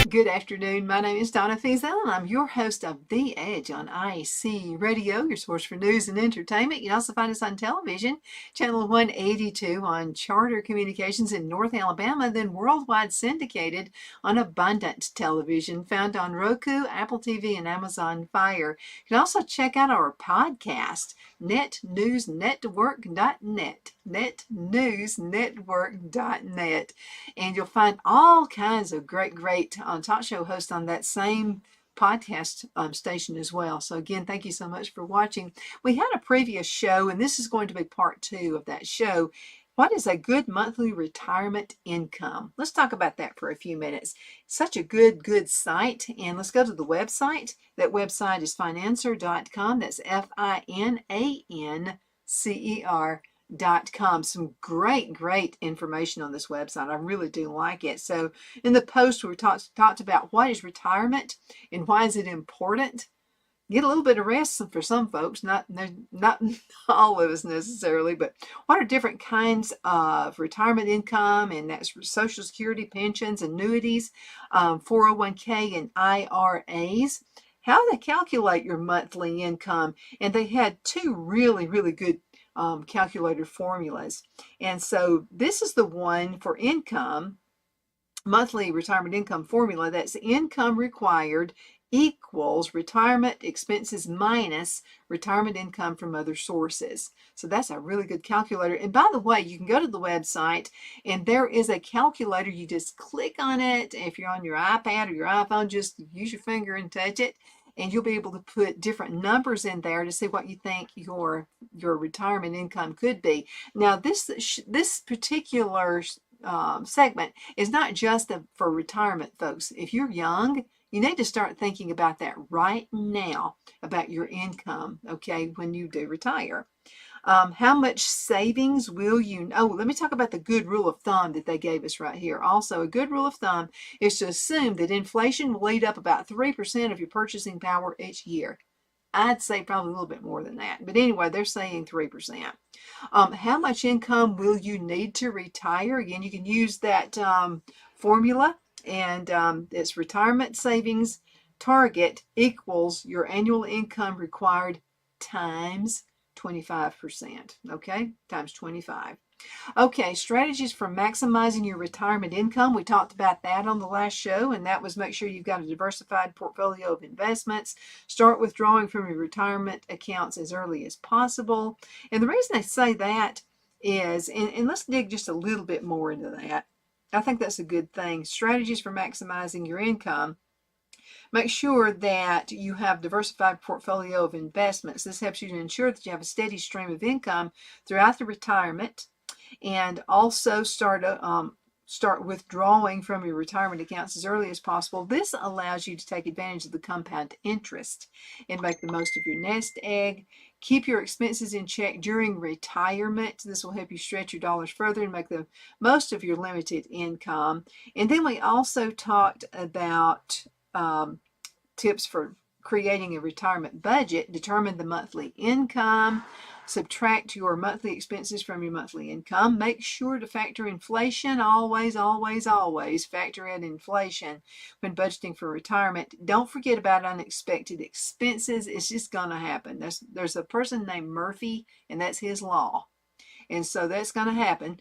Good afternoon. My name is Donna Feazell, and I'm your host of The Edge on IC Radio, your source for news and entertainment. You can also find us on television, channel 182 on Charter Communications in North Alabama, then worldwide syndicated on Abundant Television, found on Roku, Apple TV, and Amazon Fire. You can also check out our podcast, netnewsnetwork.net, netnewsnetwork.net, and you'll find all kinds of great talk show hosts on that same podcast station as well. So again, thank you so much for watching. We had a previous show, and this is going to be part 2 of that show. What is a good monthly retirement income? Let's talk about that for a few minutes. Such a good site. And let's go to the website. That website is financer.com. That's FINANCER.com. Some great information on this website. I really do like it. So in the post, we talked about what is retirement and why is it important. Get a little bit of rest for some folks, not all of us necessarily, but what are different kinds of retirement income, and that's Social Security, pensions, annuities, 401k, and IRAs. How they calculate your monthly income, and they had 2 really good calculator formulas. And so this is the one for income, monthly retirement income formula. That's income required equals retirement expenses minus retirement income from other sources. So that's a really good calculator. And by the way, you can go to the website and there is a calculator. You just click on it. If you're on your iPad or your iPhone, just use your finger and touch it, and you'll be able to put different numbers in there to see what you think your retirement income could be. Now, this particular segment is not just for retirement, folks. If you're young, you need to start thinking about that right now, about your income, okay, when you do retire. How much savings will you, let me talk about the good rule of thumb that they gave us right here. Also, a good rule of thumb is to assume that inflation will eat up about 3% of your purchasing power each year. I'd say probably a little bit more than that. But anyway, they're saying 3%. How much income will you need to retire? Again, you can use that formula, and it's retirement savings target equals your annual income required times 25%. Okay, times 25. Okay, strategies for maximizing your retirement income. We talked about that on the last show, and that was make sure you've got a diversified portfolio of investments. Start withdrawing from your retirement accounts as early as possible. And the reason I say that is, and let's dig just a little bit more into that. I think that's a good thing. Strategies for maximizing your income. Make sure that you have a diversified portfolio of investments. This helps you to ensure that you have a steady stream of income throughout the retirement, and also start withdrawing from your retirement accounts as early as possible. This allows you to take advantage of the compound interest and make the most of your nest egg. Keep your expenses in check during retirement. This will help you stretch your dollars further and make the most of your limited income. And then we also talked about tips for creating a retirement budget. Determine the monthly income. Subtract your monthly expenses from your monthly income. Make sure to factor inflation. Always factor in inflation when budgeting for retirement. Don't forget about unexpected expenses. It's just going to happen. There's a person named Murphy, and that's his law. And so that's going to happen.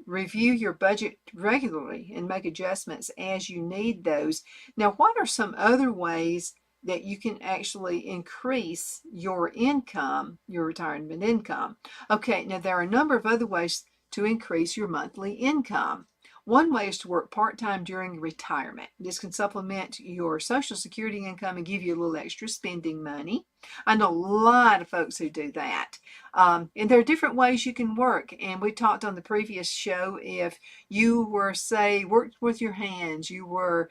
Review your budget regularly and make adjustments as you need those. Now, what are some other ways that you can actually increase your income, your retirement income? Okay, now there are a number of other ways to increase your monthly income. One way is to work part-time during retirement. This can supplement your Social Security income and give you a little extra spending money. I know a lot of folks who do that. And there are different ways you can work. And we talked on the previous show, if you were, say, worked with your hands, you were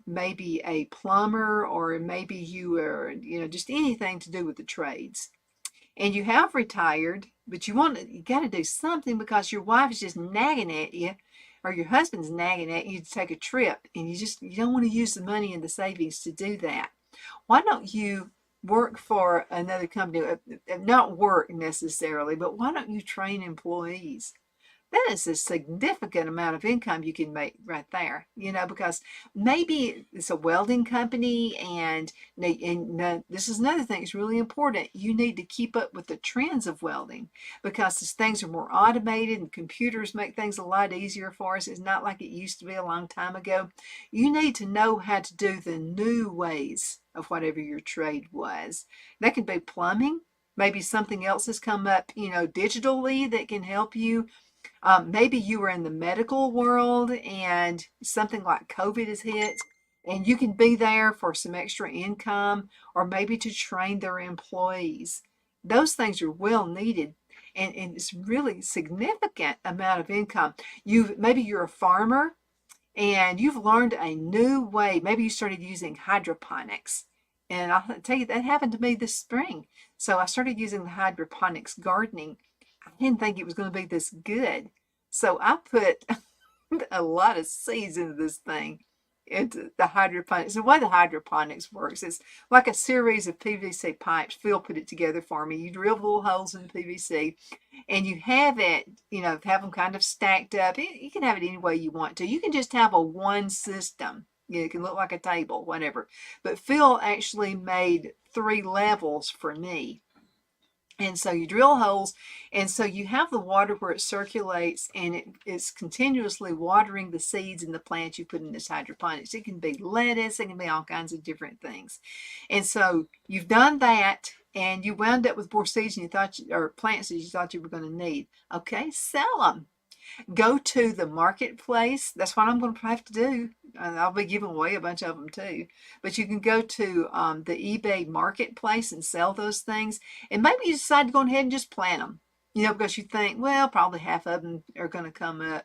maybe a plumber, or maybe you were, just anything to do with the trades. And you have retired, but you got to do something because your wife is just nagging at you, or your husband's nagging at you to take a trip, and you don't want to use the money and the savings to do that. Why don't you work for another company? Not work necessarily, but why don't you train employees? That is a significant amount of income you can make right there, because maybe it's a welding company, and this is another thing that's really important. You need to keep up with the trends of welding, because as things are more automated and computers make things a lot easier for us, it's not like it used to be a long time ago. You need to know how to do the new ways of whatever your trade was. That could be plumbing. Maybe something else has come up, digitally that can help you. Maybe you were in the medical world and something like COVID has hit, and you can be there for some extra income, or maybe to train their employees. Those things are well needed, and it's really significant amount of income. Maybe you're a farmer and you've learned a new way. Maybe you started using hydroponics. And I'll tell you, that happened to me this spring. So I started using the hydroponics gardening. I didn't think it was going to be this good. So I put a lot of seeds into this thing, into the hydroponics. The way the hydroponics works is like a series of PVC pipes. Phil put it together for me. You drill little holes in PVC, and you have it, have them kind of stacked up. You can have it any way you want to. You can just have a one system. It can look like a table, whatever. But Phil actually made 3 levels for me. And so you drill holes, and so you have the water where it circulates, and it's continuously watering the seeds and the plants you put in this hydroponics. It can be lettuce, it can be all kinds of different things. And so you've done that, and you wound up with more seeds and or plants that you thought you were going to need. Okay, sell them. Go to the marketplace. That's what I'm going to have to do. And I'll be giving away a bunch of them too. But you can go to the eBay marketplace and sell those things. And maybe you decide to go ahead and just plant them, because you think, well, probably half of them are going to come up.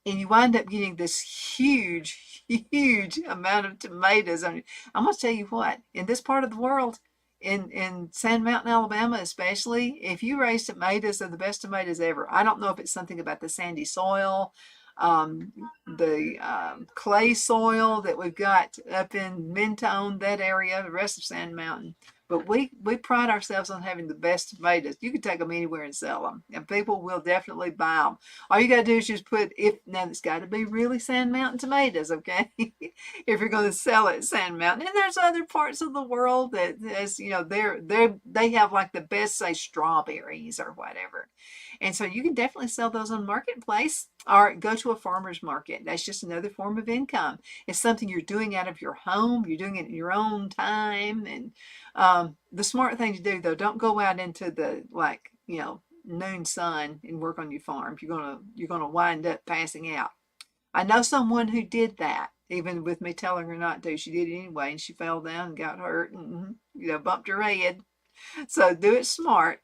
And you wind up getting this huge, huge amount of tomatoes. I'm going to tell you what, in this part of the world, in Sand Mountain, Alabama especially, if you raise tomatoes, they're the best tomatoes ever. I don't know if it's something about the sandy soil, the clay soil that we've got up in Mentone, that area, the rest of Sand Mountain. But we pride ourselves on having the best tomatoes. You can take them anywhere and sell them, and people will definitely buy them. All you got to do is just now it's got to be really Sand Mountain tomatoes, okay? If you're going to sell it at Sand Mountain. And there's other parts of the world that, they have like the best, say, strawberries or whatever. And so you can definitely sell those on Marketplace, or go to a farmer's market. That's just another form of income. It's something you're doing out of your home. You're doing it in your own time. And the smart thing to do, though, don't go out into the noon sun and work on your farm. You're gonna wind up passing out. I know someone who did that, even with me telling her not to. She did it anyway, and she fell down and got hurt and bumped her head. So do it smart.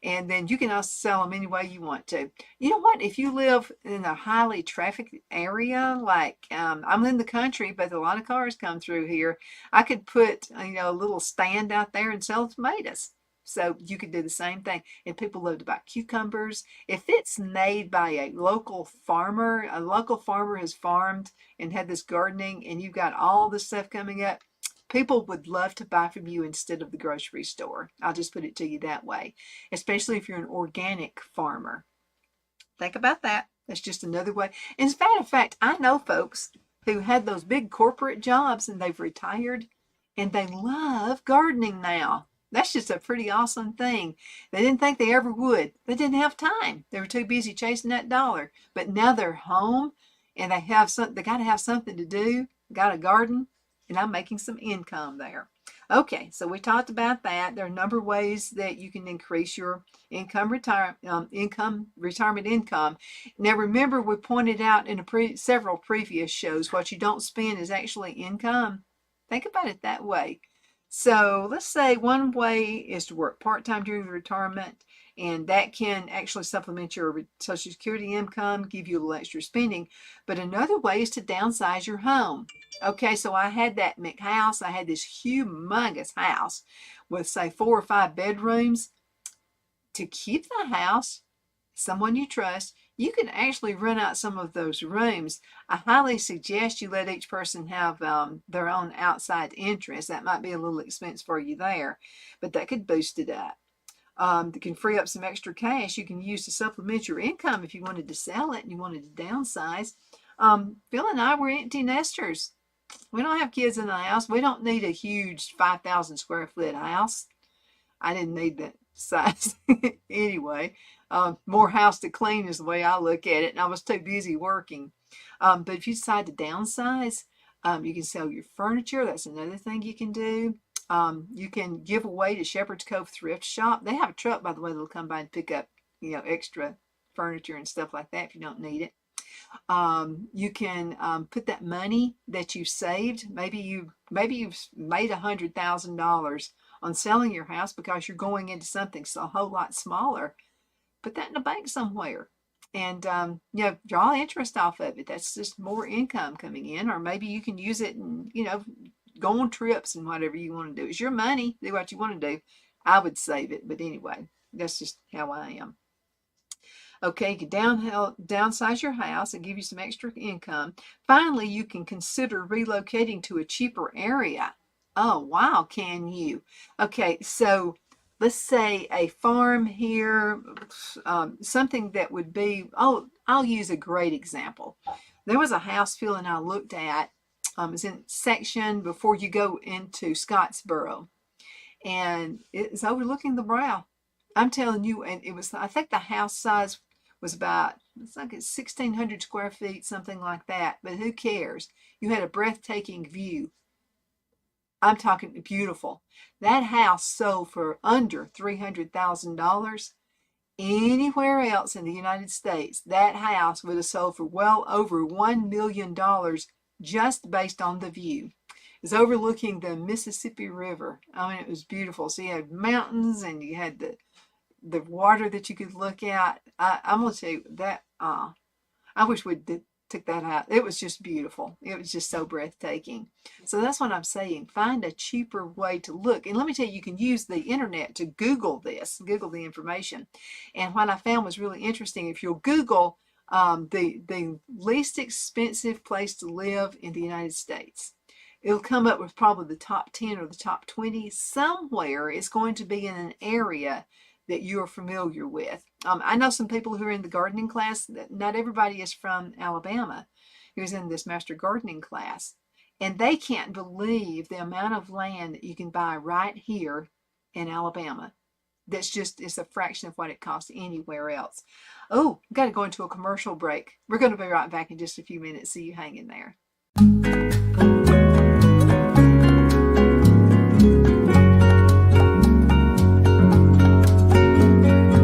And then you can also sell them any way you want to. You know what? If you live in a highly trafficked area, like I'm in the country, but a lot of cars come through here, I could put a little stand out there and sell tomatoes. So you could do the same thing. And people love to buy cucumbers. If it's made by a local farmer has farmed and had this gardening, and you've got all this stuff coming up, people would love to buy from you instead of the grocery store. I'll just put it to you that way, especially if you're an organic farmer. Think about that. That's just another way. As a matter of fact, I know folks who had those big corporate jobs and they've retired and they love gardening now. That's just a pretty awesome thing. They didn't think they ever would. They didn't have time. They were too busy chasing that dollar. But now they're home and they got to have something to do, got a garden, and I'm making some income there. Okay, so we talked about that. There are a number of ways that you can increase your retirement income. Now, remember, we pointed out in several previous shows, what you don't spend is actually income. Think about it that way. So let's say one way is to work part-time during retirement, and that can actually supplement your Social Security income, give you a little extra spending. But another way is to downsize your home. Okay, so I had that McHouse. I had this humongous house with, say, 4 or 5 bedrooms. To keep the house, someone you trust, you can actually rent out some of those rooms. I highly suggest you let each person have their own outside entrance. That might be a little expense for you there, but that could boost it up. That can free up some extra cash you can use to supplement your income if you wanted to sell it and you wanted to downsize. Phil and I were empty nesters. We don't have kids in the house. We don't need a huge 5,000 square foot house. I didn't need that size anyway. More house to clean is the way I look at it, and I was too busy working. But if you decide to downsize, you can sell your furniture. That's another thing you can do. You can give away to Shepherd's Cove Thrift Shop. They have a truck, by the way, that'll come by and pick up, extra furniture and stuff like that if you don't need it. You can put that money that you saved. Maybe you've made $100,000 on selling your house because you're going into something so a whole lot smaller. Put that in a bank somewhere, and draw interest off of it. That's just more income coming in. Or maybe you can use it and go on trips and whatever you want to do. It's your money. Do what you want to do. I would save it, but anyway, that's just how I am. Okay, you can downsize your house and give you some extra income. Finally, you can consider relocating to a cheaper area. Oh, wow, can you? Okay, so let's say a farm here, something that would be, I'll use a great example. There was a house Phil and I looked at. It's in section before you go into Scottsboro, and it's overlooking the Brow. I'm telling you, and it was, I think the house size was about, it's like 1,600 square feet, something like that, but who cares? You had a breathtaking view. I'm talking beautiful. That house sold for under $300,000. Anywhere else in the United States, that house would have sold for well over $1 million just based on the view. It's overlooking the Mississippi River. I mean, it was beautiful. So you had mountains and you had the water that you could look at. I'm going to tell you that, I wish we'd took that out. It was just beautiful. It was just so breathtaking. So that's what I'm saying. Find a cheaper way to look. And let me tell you, you can use the internet to Google this, Google the information. And what I found was really interesting, if you'll Google the least expensive place to live in the United States, it'll come up with probably the top 10 or the top 20. Somewhere it's going to be in an area that you're familiar with. I know some people who are in the gardening class. Not everybody is from Alabama who's in this master gardening class, and they can't believe the amount of land that you can buy right here in Alabama. It's a fraction of what it costs anywhere else. Oh, I've got to go into a commercial break. We're going to be right back in just a few minutes. See you hanging there.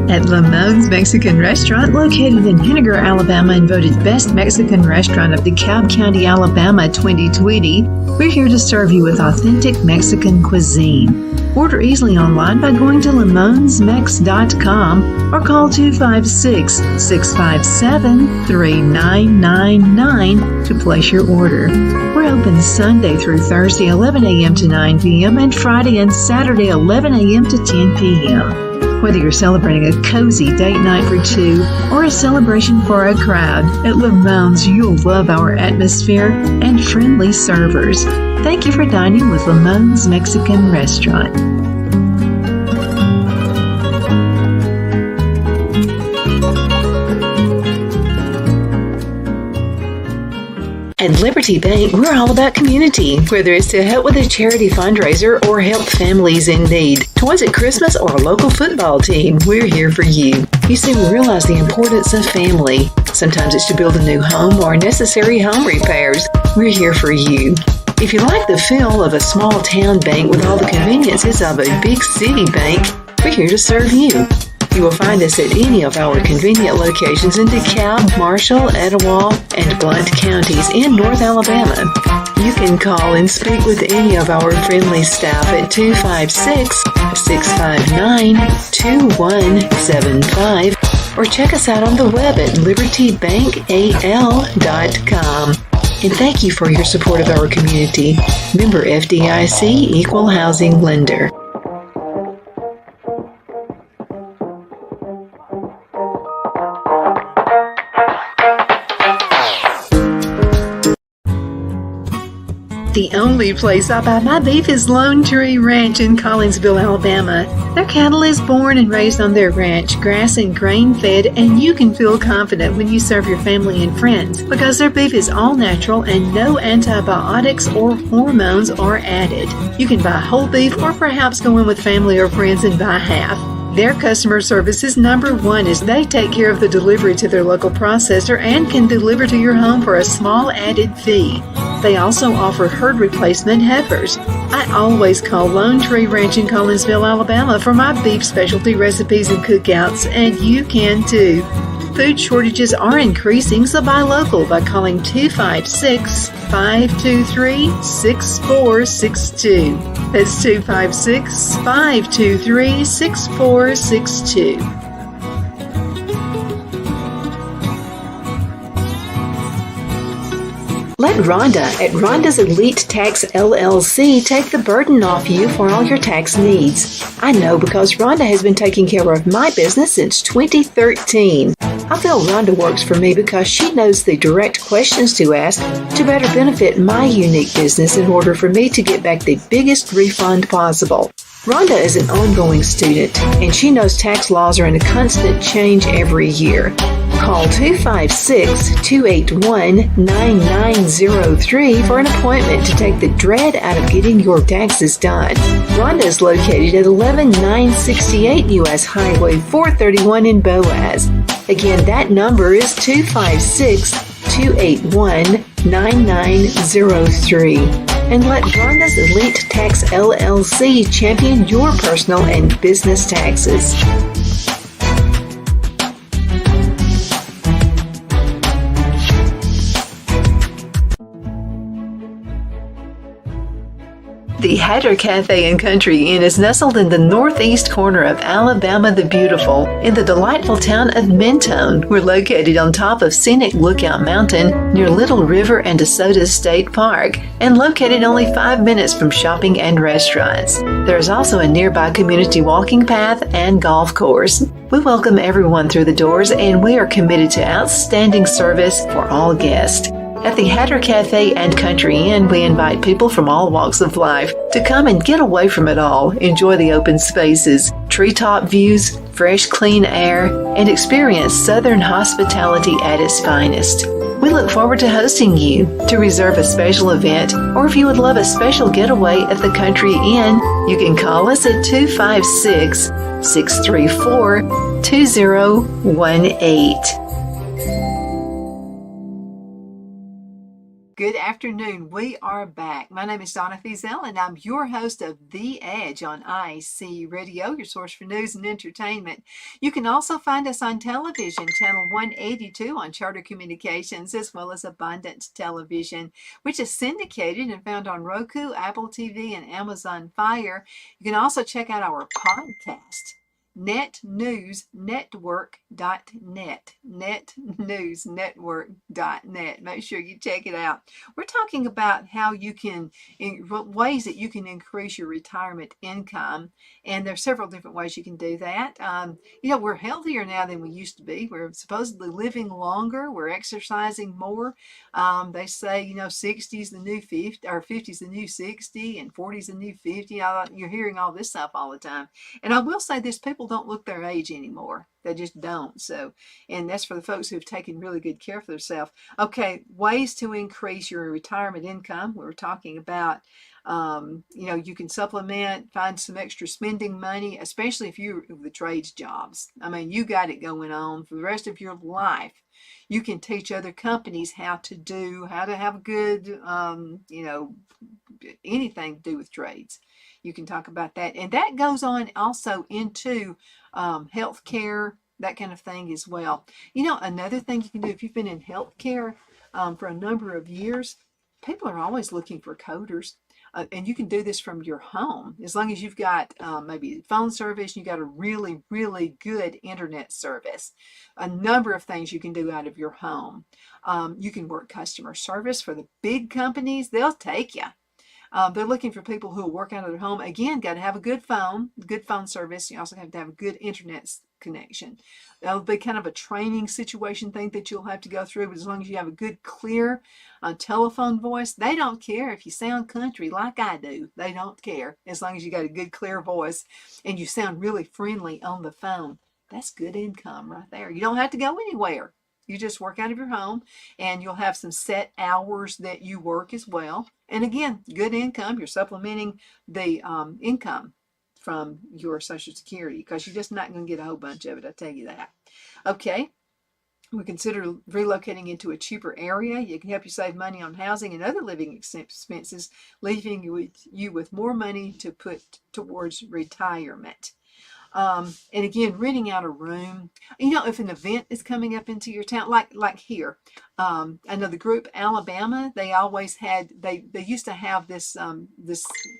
At Lamone's Mexican Restaurant, located in Henniger, Alabama, and voted Best Mexican Restaurant of DeKalb County, Alabama 2020, we're here to serve you with authentic Mexican cuisine. Order easily online by going to lamonsmex.com or call 256-657-3999 to place your order. We're open Sunday through Thursday, 11 a.m. to 9 p.m. and Friday and Saturday, 11 a.m. to 10 p.m. Whether you're celebrating a cozy date night for two or a celebration for a crowd, at Lamone's you'll love our atmosphere and friendly servers. Thank you for dining with Lamone's Mexican Restaurant. At Liberty Bank, we're all about community. Whether it's to help with a charity fundraiser or help families in need, toys at Christmas, or a local football team, we're here for you. You see, we realize the importance of family. Sometimes it's to build a new home or necessary home repairs. We're here for you. If you like the feel of a small town bank with all the conveniences of a big city bank, we're here to serve you. You will find us at any of our convenient locations in DeKalb, Marshall, Etowah, and Blount counties in North Alabama. You can call and speak with any of our friendly staff at 256-659-2175 or check us out on the web at libertybankal.com. And thank you for your support of our community. Member FDIC Equal Housing Lender. The only place I buy my beef is Lone Tree Ranch in Collinsville, Alabama. Their cattle is born and raised on their ranch, grass and grain fed, and you can feel confident when you serve your family and friends because their beef is all natural and no antibiotics or hormones are added. You can buy whole beef or perhaps go in with family or friends and buy half. Their customer service is number one as they take care of the delivery to their local processor and can deliver to your home for a small added fee. They also offer herd replacement heifers. I always call Lone Tree Ranch in Collinsville, Alabama for my beef specialty recipes and cookouts, and you can too. Food shortages are increasing, so buy local by calling 256-523-6462. That's 256-523-6462. Let Rhonda at Rhonda's Elite Tax LLC take the burden off you for all your tax needs. I know because Rhonda has been taking care of my business since 2013. I feel Rhonda works for me because she knows the direct questions to ask to better benefit my unique business in order for me to get back the biggest refund possible. Rhonda is an ongoing student, and she knows tax laws are in a constant change every year. Call 256-281-9903 for an appointment to take the dread out of getting your taxes done. Rhonda is located at 11968 U.S. Highway 431 in Boaz. Again, that number is 256-281-9903. And let Rhonda's Elite Tax LLC champion your personal and business taxes. The Hatter Cafe and Country Inn is nestled in the northeast corner of Alabama the Beautiful in the delightful town of Mentone. We're located on top of scenic Lookout Mountain near Little River and DeSoto State Park and located only 5 minutes from shopping and restaurants. There is also a nearby community walking path and golf course. We welcome everyone through the doors and we are committed to outstanding service for all guests. At the Hatter Cafe and Country Inn, we invite people from all walks of life to come and get away from it all, enjoy the open spaces, treetop views, fresh, clean air, and experience Southern hospitality at its finest. We look forward to hosting you. To reserve a special event, or if you would love a special getaway at the Country Inn, you can call us at 256-634-2018. Good afternoon. We are back. My name is Donna Feazell, and I'm your host of The Edge on IC Radio, your source for news and entertainment. You can also find us on television, channel 182 on Charter Communications, as well as Abundant Television, which is syndicated and found on Roku, Apple TV, and Amazon Fire. You can also check out our podcast, netnewsnetwork.net, netnewsnetwork.net. Make sure you check it out. We're talking about how you can, ways that you can increase your retirement income, and there's several different ways you can do that. We're healthier now than we used to be. We're supposedly living longer. We're exercising more. They say, 60 is the new 50, or 50 is the new 60, and 40 is the new 50. You're hearing all this stuff all the time. And I will say this, people don't look their age anymore. They just don't. So, and that's for the folks who have taken really good care of themselves. Okay, ways to increase your retirement income. We were talking about, you can supplement, find some extra spending money, especially if you're the trades jobs. I mean, you got it going on for the rest of your life. You can teach other companies how to have a good, anything to do with trades. You can talk about that. And that goes on also into healthcare, that kind of thing as well. Another thing you can do if you've been in healthcare for a number of years, people are always looking for coders. And you can do this from your home as long as you've got maybe phone service, you got a really, really good internet service. A number of things you can do out of your home. You can work customer service for the big companies, they'll take you. They're looking for people who will work out of their home. Again, got to have a good phone service. You also have to have a good internet connection. That'll be kind of a training situation thing that you'll have to go through, but as long as you have a good, clear telephone voice, they don't care if you sound country like I do. They don't care as long as you got a good, clear voice and you sound really friendly on the phone. That's good income right there. You don't have to go anywhere. You just work out of your home and you'll have some set hours that you work as well. And again, good income. You're supplementing the income from your Social Security because you're just not going to get a whole bunch of it. I tell you that. Okay. We consider relocating into a cheaper area. You can help you save money on housing and other living expenses, leaving you with more money to put towards retirement. And again, renting out a room, if an event is coming up into your town, like here, I know the group Alabama, they always had, they used to have this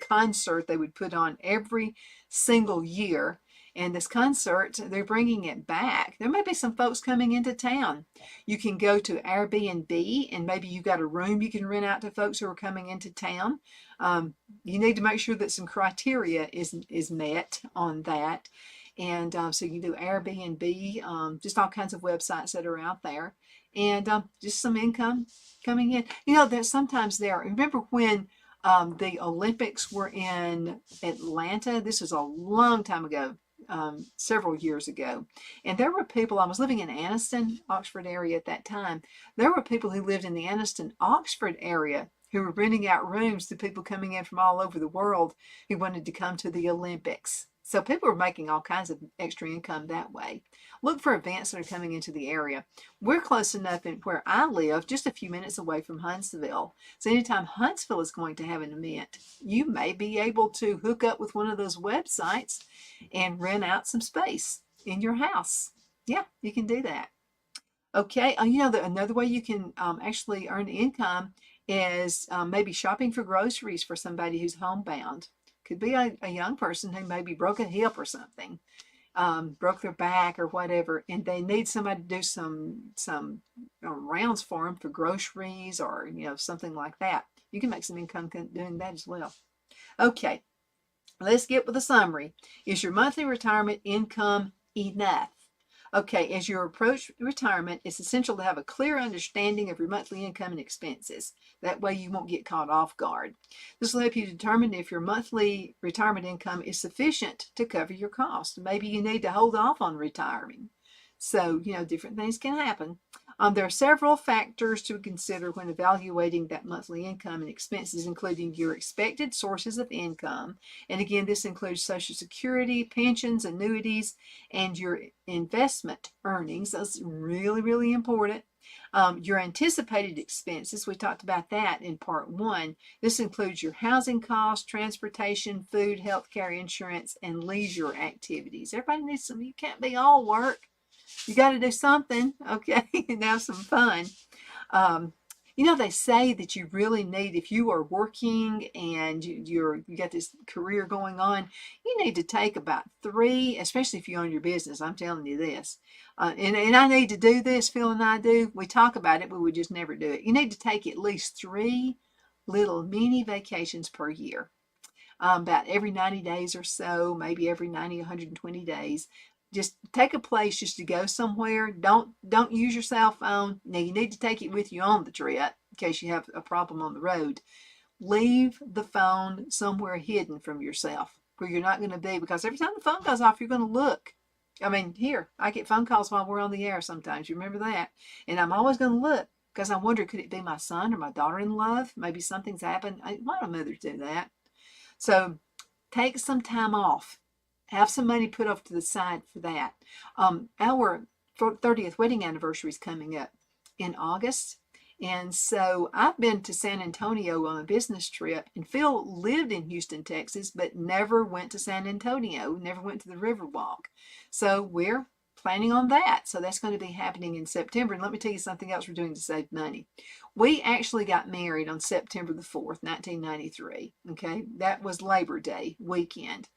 concert they would put on every single year. And this concert, they're bringing it back. There may be some folks coming into town. You can go to Airbnb and maybe you got a room you can rent out to folks who are coming into town. You need to make sure that some criteria is met on that. And so you can do Airbnb, just all kinds of websites that are out there. And just some income coming in. There's sometimes remember when the Olympics were in Atlanta? This was a long time ago. Several years ago, and there were people, I was living in Anniston, Oxford area at that time. There were people who lived in the Anniston, Oxford area who were renting out rooms to people coming in from all over the world who wanted to come to the Olympics. So people were making all kinds of extra income that way. Look for events that are coming into the area. We're close enough in where I live, just a few minutes away from Huntsville. So anytime Huntsville is going to have an event, you may be able to hook up with one of those websites and rent out some space in your house. Yeah, you can do that. Okay, another way you can actually earn income is maybe shopping for groceries for somebody who's homebound. Could be a young person who maybe broke a hip or something, broke their back or whatever, and they need somebody to do some rounds for them for groceries or something like that. You can make some income doing that as well. Okay, let's get with a summary. Is your monthly retirement income enough? Okay, as you approach retirement, it's essential to have a clear understanding of your monthly income and expenses. That way you won't get caught off guard. This will help you determine if your monthly retirement income is sufficient to cover your costs. Maybe you need to hold off on retiring. So, different things can happen. There are several factors to consider when evaluating that monthly income and expenses, including your expected sources of income. And again, this includes Social Security, pensions, annuities, and your investment earnings. That's really, really important. Your anticipated expenses, we talked about that in part 1. This includes your housing costs, transportation, food, healthcare, insurance, and leisure activities. Everybody needs some, you can't be all work. You got to do something, okay, and have some fun. They say that you really need, if you are working and you got this career going on, you need to take about 3, especially if you own your business. I'm telling you this. And I need to do this, Phil and I do. We talk about it, but we just never do it. You need to take at least 3 little mini vacations per year. About every 90 days or so, maybe every 90, 120 days. Just take a place just to go somewhere. Don't use your cell phone. Now you need to take it with you on the trip in case you have a problem on the road. Leave the phone somewhere hidden from yourself where you're not going to be, because every time the phone goes off, you're going to look. I mean, here, I get phone calls while we're on the air sometimes. You remember that? And I'm always going to look because I wonder, could it be my son or my daughter-in-law? Maybe something's happened. Why do mothers do that? So take some time off. Have some money put off to the side for that. Our 30th wedding anniversary is coming up in August. And so I've been to San Antonio on a business trip, and Phil lived in Houston, Texas, but never went to San Antonio, never went to the Riverwalk. So we're planning on that. So that's going to be happening in September. And let me tell you something else we're doing to save money. We actually got married on September the 4th, 1993. Okay, that was Labor Day weekend,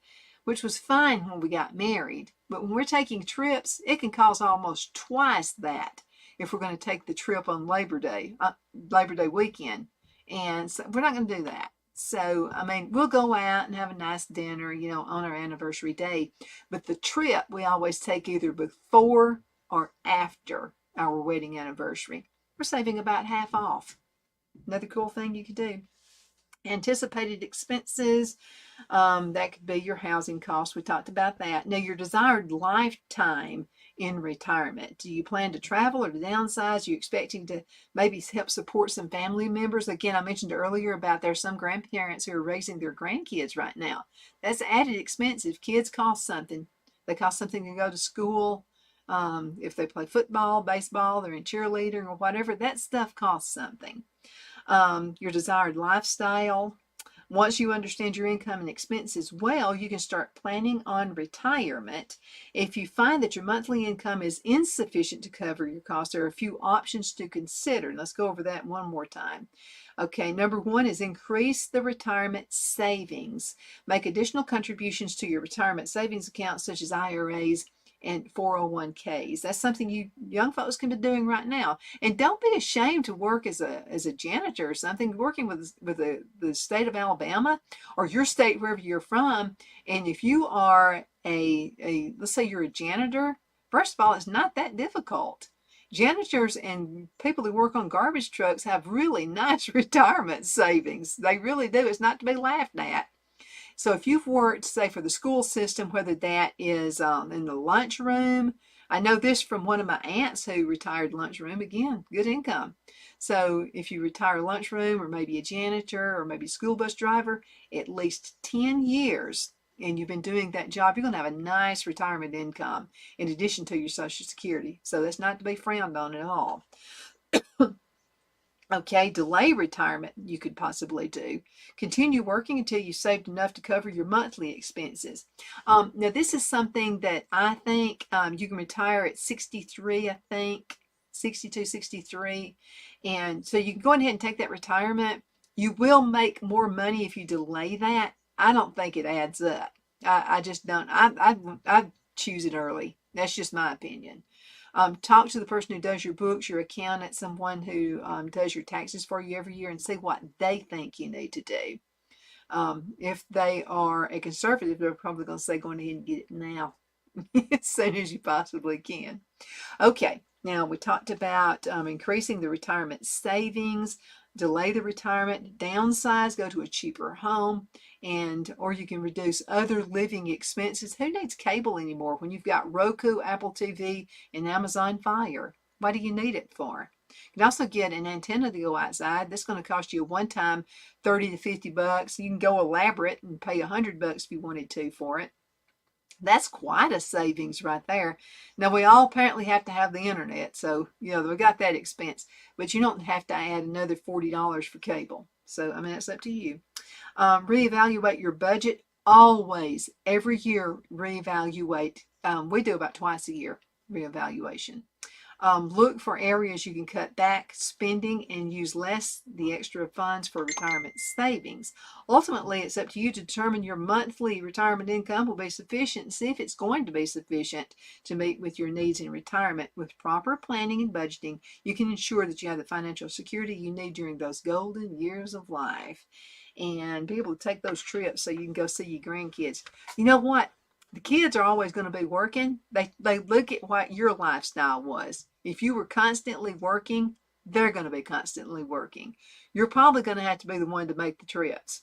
which was fine when we got married. But when we're taking trips, it can cost almost twice that if we're going to take the trip on Labor Day weekend. And so we're not going to do that. So, I mean, we'll go out and have a nice dinner, on our anniversary day. But the trip we always take either before or after our wedding anniversary. We're saving about half off. Another cool thing you could do. Anticipated expenses, that could be your housing costs. We talked about that. Now, your desired lifetime in retirement. Do you plan to travel or to downsize? Are you expecting to maybe help support some family members? Again, I mentioned earlier about there's some grandparents who are raising their grandkids right now. That's added expense. If kids cost something, they cost something to go to school. If they play football, baseball, they're in cheerleading or whatever, that stuff costs something. Your desired lifestyle. Once you understand your income and expenses well, you can start planning on retirement. If you find that your monthly income is insufficient to cover your costs, there are a few options to consider. Let's go over that one more time. Okay, number one is increase the retirement savings. Make additional contributions to your retirement savings accounts, such as IRAs and 401ks. That's something you young folks can be doing right now. And don't be ashamed to work as a janitor or something, working with the state of Alabama or your state, wherever you're from. And if you are let's say you're a janitor, first of all, it's not that difficult. Janitors and people who work on garbage trucks have really nice retirement savings. They really do. It's not to be laughed at. So if you've worked, say, for the school system, whether that is in the lunchroom, I know this from one of my aunts who retired lunchroom, again, good income. So if you retire lunchroom or maybe a janitor or maybe a school bus driver, at least 10 years, and you've been doing that job, you're going to have a nice retirement income in addition to your Social Security. So that's not to be frowned on at all. Okay, delay retirement you could possibly do. Continue working until you've saved enough to cover your monthly expenses. Now, this is something that I think you can retire at 63, I think, 62, 63. And so you can go ahead and take that retirement. You will make more money if you delay that. I don't think it adds up. I just don't. I choose it early. That's just my opinion. Talk to the person who does your books, your accountant, someone who does your taxes for you every year, and see what they think you need to do. If they are a conservative, they're probably going to say, go ahead and get it now, as soon as you possibly can. Okay, now we talked about increasing the retirement savings, delay the retirement, downsize, go to a cheaper home, or you can reduce other living expenses. Who needs cable anymore when you've got Roku, Apple TV, and Amazon Fire? What do you need it for? You can also get an antenna to go outside. That's going to cost you a one-time $30 to $50. You can go elaborate and pay $100 if you wanted to for it. That's quite a savings right there. Now, we all apparently have to have the internet, so, we got that expense. But you don't have to add another $40 for cable. So, I mean, that's up to you. Reevaluate your budget. Always, every year, reevaluate. We do about twice a year reevaluation. Look for areas you can cut back spending and use less the extra funds for retirement savings. Ultimately, it's up to you to determine your monthly retirement income will be sufficient and see if it's going to be sufficient to meet with your needs in retirement. With proper planning and budgeting, you can ensure that you have the financial security you need during those golden years of life and be able to take those trips so you can go see your grandkids. You know what? The kids are always going to be working. They look at what your lifestyle was. If you were constantly working, they're going to be constantly working. You're probably going to have to be the one to make the trips.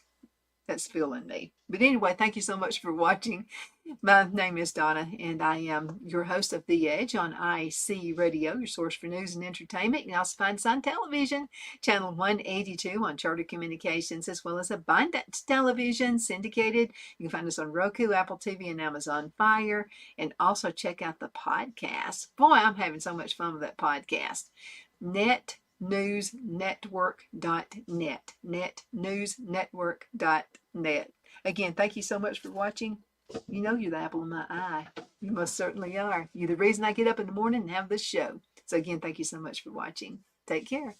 that's fueling me. But anyway, thank you so much for watching. My name is Donna, and I am your host of The Edge on IC Radio, your source for news and entertainment. You can also find us on television, channel 182 on Charter Communications, as well as Abundance Television, syndicated. You can find us on Roku, Apple TV, and Amazon Fire, and also check out the podcast. Boy, I'm having so much fun with that podcast. NetNewsNetwork.net. NetNewsNetwork.net. Again, thank you so much for watching. You know you're the apple of my eye. You most certainly are. You're the reason I get up in the morning and have this show. So again, thank you so much for watching. Take care.